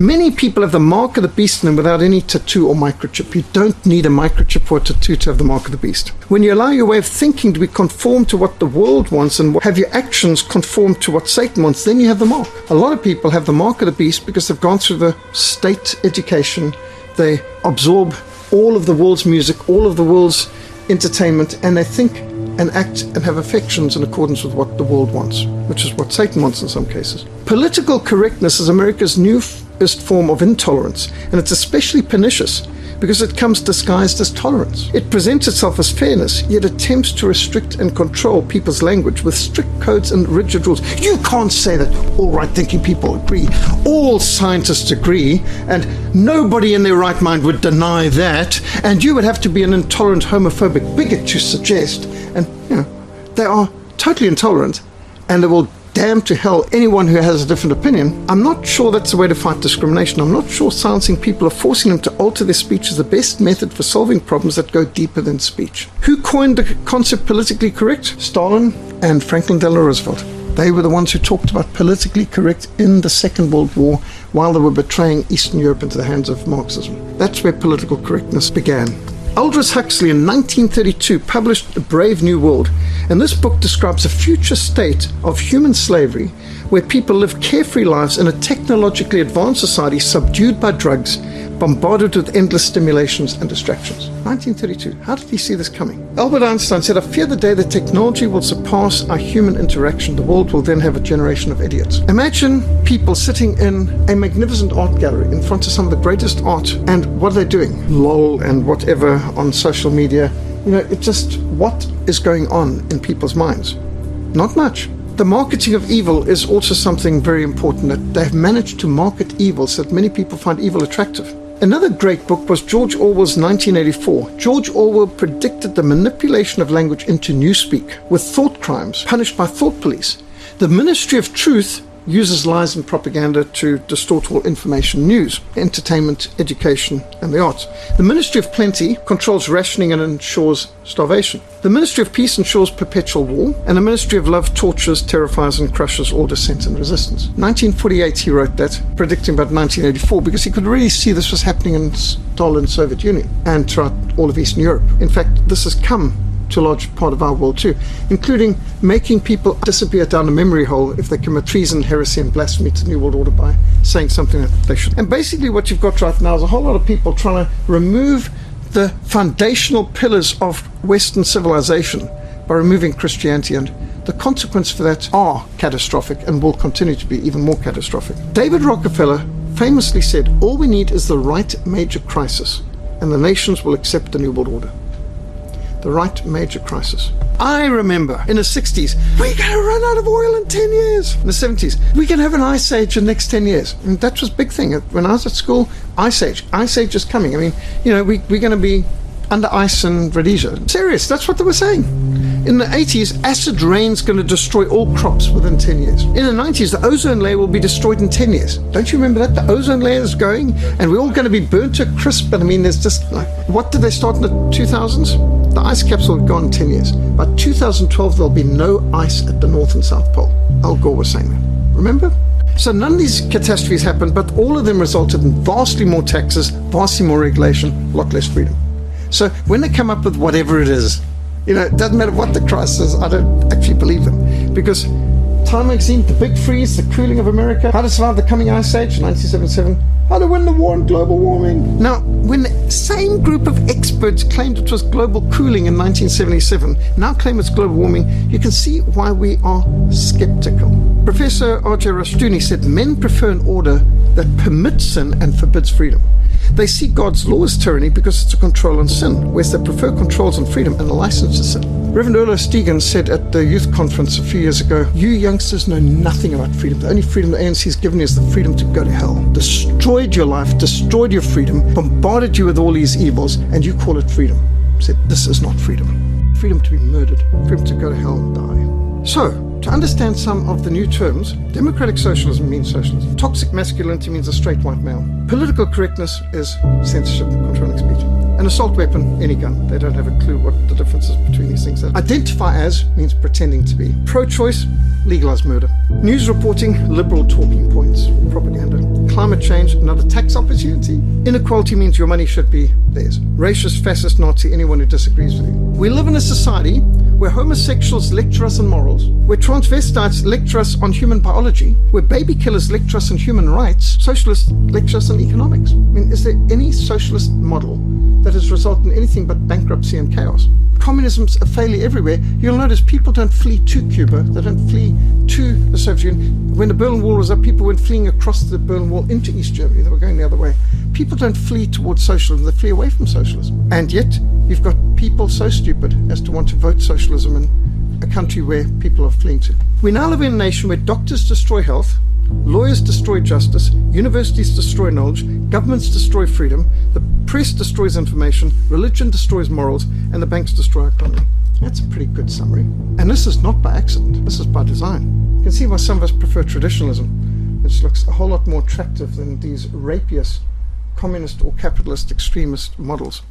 Many people have the mark of the beast in them without any tattoo or microchip. You don't need a microchip or a tattoo to have the mark of the beast. When you allow your way of thinking to be conformed to what the world wants and have your actions conform to what Satan wants, then you have the mark. A lot of people have the mark of the beast because they've gone through the state education. They absorb all of the world's music, all of the world's entertainment, and they think and act and have affections in accordance with what the world wants, which is what Satan wants in some cases. Political correctness is America's newest form of intolerance, and it's especially pernicious because it comes disguised as tolerance. It presents itself as fairness, yet attempts to restrict and control people's language with strict codes and rigid rules. You can't say that all right-thinking people agree, all scientists agree, and nobody in their right mind would deny that, and you would have to be an intolerant, homophobic bigot to suggest, and they are totally intolerant, and they will damn to hell anyone who has a different opinion. I'm not sure that's the way to fight discrimination. I'm not sure silencing people or forcing them to alter their speech is the best method for solving problems that go deeper than speech. Who coined the concept politically correct? Stalin and Franklin Delano Roosevelt. They were the ones who talked about politically correct in the Second World War while they were betraying Eastern Europe into the hands of Marxism. That's where political correctness began. Aldous Huxley in 1932 published A Brave New World, and this book describes a future state of human slavery where people live carefree lives in a technologically advanced society subdued by drugs, bombarded with endless stimulations and distractions. 1932. How did he see this coming? Albert Einstein said, "I fear the day that technology will surpass our human interaction. The world will then have a generation of idiots." Imagine people sitting in a magnificent art gallery in front of some of the greatest art, and what are they doing? LOL and whatever on social media. What is going on in people's minds? Not much. The marketing of evil is also something very important, that they've managed to market evil so that many people find evil attractive. Another great book was George Orwell's 1984. George Orwell predicted the manipulation of language into newspeak, with thought crimes punished by thought police. The Ministry of Truth uses lies and propaganda to distort all information, news, entertainment, education, and the arts. The Ministry of Plenty controls rationing and ensures starvation. The Ministry of Peace ensures perpetual war, and the Ministry of Love tortures, terrifies, and crushes all dissent and resistance. 1948 he wrote that, predicting about 1984, because he could really see this was happening in Stalin's Soviet Union and throughout all of Eastern Europe. In fact, this has come to a large part of our world too, including making people disappear down a memory hole if they commit treason, heresy, and blasphemy to the New World Order by saying something that they shouldn't. And basically what you've got right now is a whole lot of people trying to remove the foundational pillars of Western civilization by removing Christianity, and the consequences for that are catastrophic and will continue to be even more catastrophic. David Rockefeller famously said, "All we need is the right major crisis, and the nations will accept the New World Order." The right major crisis. I remember in the 60s, we're going to run out of oil in 10 years. In the 70s, we're going to have an ice age in the next 10 years. And that was a big thing. When I was at school, ice age. Ice age is coming. We're going to be under ice in Rhodesia. Serious, that's what they were saying. In the 80s, acid rain's going to destroy all crops within 10 years. In the 90s, the ozone layer will be destroyed in 10 years. Don't you remember that? The ozone layer is going, and we're all going to be burnt to a crisp. But there's just what did they start in the 2000s? The ice caps will go on in 10 years. By 2012, there'll be no ice at the North and South Pole. Al Gore was saying that. Remember? So none of these catastrophes happened, but all of them resulted in vastly more taxes, vastly more regulation, a lot less freedom. So when they come up with whatever it is, it doesn't matter what the crisis is, I don't actually believe them. Because Time magazine, The Big Freeze, The Cooling of America, How to Survive the Coming Ice Age, 1977, How to Win the War on Global Warming. Now, when the same group of experts claimed it was global cooling in 1977, now claim it's global warming, you can see why we are skeptical. Professor R.J. Rushdoony said men prefer an order that permits sin and forbids freedom. They see God's law as tyranny because it's a control on sin, whereas they prefer controls on freedom and a license to sin. Reverend Ola Stegan said at the youth conference a few years ago, "You youngsters know nothing about freedom. The only freedom the ANC has given you is the freedom to go to hell. Destroyed your life, destroyed your freedom, bombarded you with all these evils, and you call it freedom." Said, this is not freedom. Freedom to be murdered, freedom to go to hell and die. So, to understand some of the new terms, democratic socialism means socialism. Toxic masculinity means a straight white male. Political correctness is censorship, controlling speech. An assault weapon, any gun. They don't have a clue what the difference is between these things. Identify as means pretending to be. Pro-choice, legalize murder. News reporting, liberal talking points, propaganda. Climate change, another tax opportunity. Inequality means your money should be theirs. Racist, fascist, Nazi, anyone who disagrees with you. We live in a society where homosexuals lecture us on morals, where transvestites lecture us on human biology, where baby killers lecture us on human rights, socialists lecture us on economics. I mean, is there any socialist model that has resulted in anything but bankruptcy and chaos? Communism's a failure everywhere. You'll notice people don't flee to Cuba, they don't flee to the Soviet Union. When the Berlin Wall was up, people weren't fleeing across the Berlin Wall into East Germany, they were going the other way. People don't flee towards socialism, they flee away from socialism. And yet, you've got people so stupid as to want to vote socialism in a country where people are fleeing to. We now live in a nation where doctors destroy health, lawyers destroy justice, universities destroy knowledge, governments destroy freedom, the press destroys information, religion destroys morals, and the banks destroy our economy. That's a pretty good summary. And this is not by accident, this is by design. You can see why some of us prefer traditionalism, which looks a whole lot more attractive than these rapiest communist or capitalist extremist models.